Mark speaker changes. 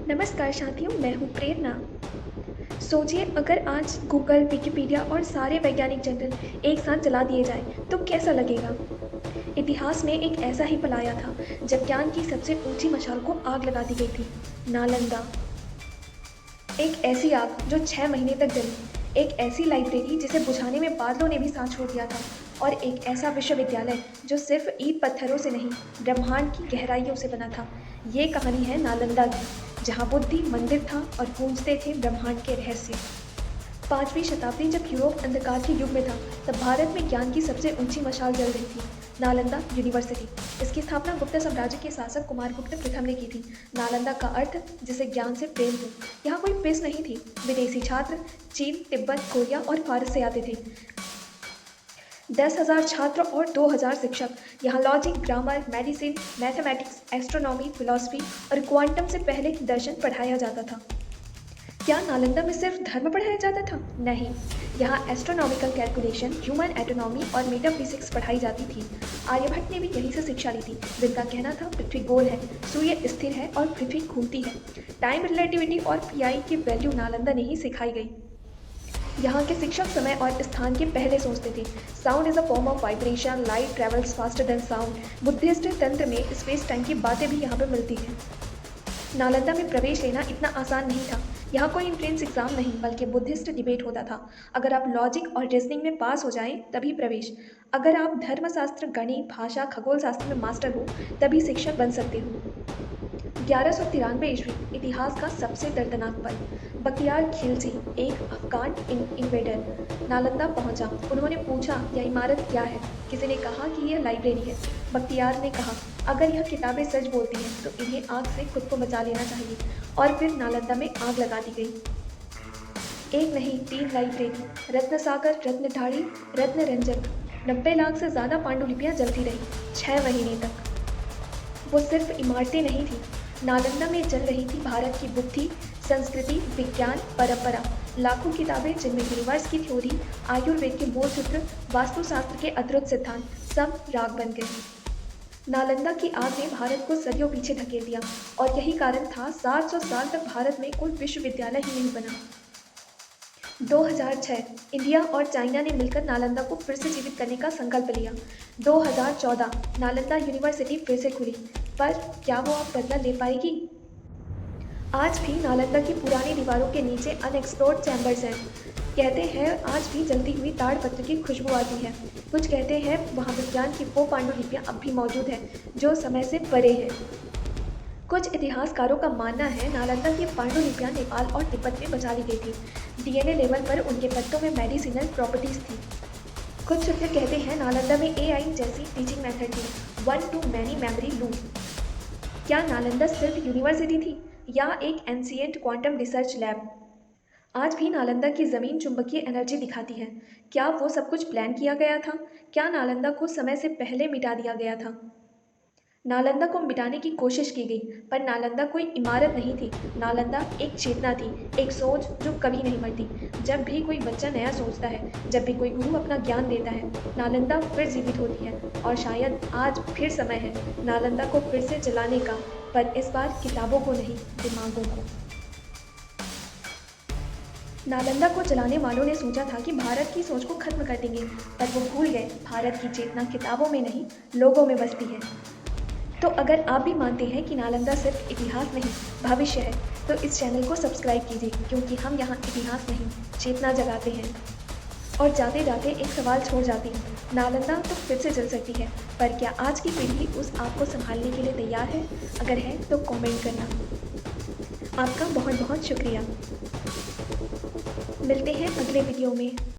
Speaker 1: नमस्कार साथियों, मैं हूँ प्रेरणा। सोचिए अगर आज गूगल, विकिपीडिया और सारे वैज्ञानिक जर्नल एक साथ जला दिए जाएं, तो कैसा लगेगा? इतिहास में एक ऐसा ही पल आया था जब ज्ञान की सबसे ऊंची मशाल को आग लगा दी गई थी। नालंदा, एक ऐसी आग जो 6 महीने तक जली, एक ऐसी लाइब्रेरी जिसे बुझाने में बादलों ने भी साथ छोड़ दिया था, और एक ऐसा विश्वविद्यालय जो सिर्फ ईंट पत्थरों से नहीं, ब्रह्मांड की गहराइयों से बना था। ये कहानी है नालंदा की, जहाँ बुद्धि मंदिर था और गूंजते थे ब्रह्मांड के रहस्य। 5वीं शताब्दी जब यूरोप अंधकार के युग में था, तब भारत में ज्ञान की सबसे ऊंची मशाल जल रही थी, नालंदा यूनिवर्सिटी। इसकी स्थापना गुप्त साम्राज्य के शासक कुमारगुप्त प्रथम ने की थी। नालंदा का अर्थ जिसे ज्ञान से प्रेम हो। यहाँ कोई फीस नहीं थी। विदेशी छात्र चीन, तिब्बत, कोरिया और फारस से आते थे। 10,000 छात्र और 2,000 शिक्षक। यहाँ logic, grammar, medicine, mathematics, astronomy, philosophy और क्वांटम से पहले दर्शन पढ़ाया जाता था। क्या नालंदा में सिर्फ धर्म पढ़ाया जाता था? नहीं, यहाँ एस्ट्रोनॉमिकल कैलकुलेशन, ह्यूमन एटोनॉमी और मेटाफिजिक्स पढ़ाई जाती थी। आर्यभट्ट ने भी यहीं से शिक्षा ली थी, जिनका कहना था पृथ्वी गोल है, सूर्य स्थिर है और पृथ्वी घूमती है। टाइम रिलेटिविटी और पीआई की वैल्यू नालंदा ने ही सिखाई गई। यहाँ के शिक्षक समय और स्थान के पहले सोचते थे। Sound is a form of vibration, light travels faster than sound. Buddhist तंत्र में स्पेस टाइम की बातें भी यहाँ पर मिलती हैं। नालंदा में प्रवेश लेना इतना आसान नहीं था। यहाँ कोई एंट्रेंस एग्जाम नहीं, बल्कि बुद्धिस्ट डिबेट होता था। अगर आप लॉजिक और रीजनिंग में पास हो जाएं, तभी प्रवेश। अगर आप धर्मशास्त्र, गणित, भाषा, खगोल शास्त्र में मास्टर हो, तभी शिक्षक बन सकते हो। 1193 ईस्वी, इतिहास का सबसे दर्दनाक पल। बख्तियार खिलजी, एक अफगान इन्वेडर, नालंदा पहुंचा। उन्होंने पूछा, यह इमारत क्या है? किसी ने कहा कि यह लाइब्रेरी है। बख्तियार ने कहा, अगर यह किताबें सच बोलती हैं तो इन्हें आग से खुद को बचा लेना चाहिए। और फिर नालंदा में आग लगा दी गई। एक नहीं, 3 लाइब्रेरी, रत्नसागर, रत्नधाड़ी, रत्नरंजक। 90 लाख से ज़्यादा पांडुलिपियाँ जलती रही 6 महीने तक। वो सिर्फ इमारतें नहीं थी, नालंदा में जल रही थी भारत की बुद्धि, संस्कृति, विज्ञान, परंपरा। लाखों किताबें, जिनमें यूनिवर्स की थ्योरी, आयुर्वेद के मूल सूत्र, वास्तुशास्त्र के अद्भुत सिद्धांत, सब राख बन गए। नालंदा की आग ने भारत को सदियों पीछे धकेल दिया, और यही कारण था 700 साल तक भारत में कोई विश्वविद्यालय ही नहीं बना। 2006, इंडिया और चाइना ने मिलकर नालंदा को फिर से जीवित करने का संकल्प लिया। 2014, नालंदा यूनिवर्सिटी फिर से खुली, पर क्या वो अब बदला ले पाएगी? आज भी नालंदा की पुरानी दीवारों के नीचे अनएक्सप्लोर्ड चैम्बर्स हैं। कहते हैं आज भी जलती हुई ताड़पत्र की खुशबू आती है। कुछ कहते हैं वहाँ विज्ञान की वो पांडुलिपियाँ अब भी मौजूद हैं जो समय से परे हैं। कुछ इतिहासकारों का मानना है नालंदा की पांडुलिपियाँ नेपाल और तिब्बत में बचा ली गई थी। डीएनए लेवल पर उनके पत्तों में मेडिसिनल प्रॉपर्टीज थी। कुछ सूत्र कहते हैं नालंदा में एआई जैसी टीचिंग मेथड थी, 1 to many मेमोरी लूप। क्या नालंदा सिर्फ यूनिवर्सिटी थी या एक एंशिएंट क्वांटम रिसर्च लैब? आज भी नालंदा की ज़मीन चुंबकीय एनर्जी दिखाती है। क्या वो सब कुछ प्लान किया गया था? क्या नालंदा को समय से पहले मिटा दिया गया था? नालंदा को मिटाने की कोशिश की गई, पर नालंदा कोई इमारत नहीं थी। नालंदा एक चेतना थी, एक सोच जो कभी नहीं मरती। जब भी कोई बच्चा नया सोचता है, जब भी कोई गुरु अपना ज्ञान देता है, नालंदा फिर जीवित होती है। और शायद आज फिर समय है नालंदा को फिर से जलाने का, पर इस बार किताबों को नहीं, दिमागों को। नालंदा को जलाने वालों ने सोचा था कि भारत की सोच को खत्म कर देंगे, पर वो भूल गए भारत की चेतना किताबों में नहीं, लोगों में बसती है। तो अगर आप भी मानते हैं कि नालंदा सिर्फ इतिहास नहीं, भविष्य है, तो इस चैनल को सब्सक्राइब कीजिए, क्योंकि हम यहाँ इतिहास नहीं, चेतना जगाते हैं। और जाते जाते एक सवाल छोड़ जाती हूँ, नालंदा तो फिर से जल सकती है, पर क्या आज की पीढ़ी उस आग को संभालने के लिए तैयार है? अगर है तो कमेंट करना। आपका बहुत बहुत शुक्रिया। मिलते हैं अगले वीडियो में।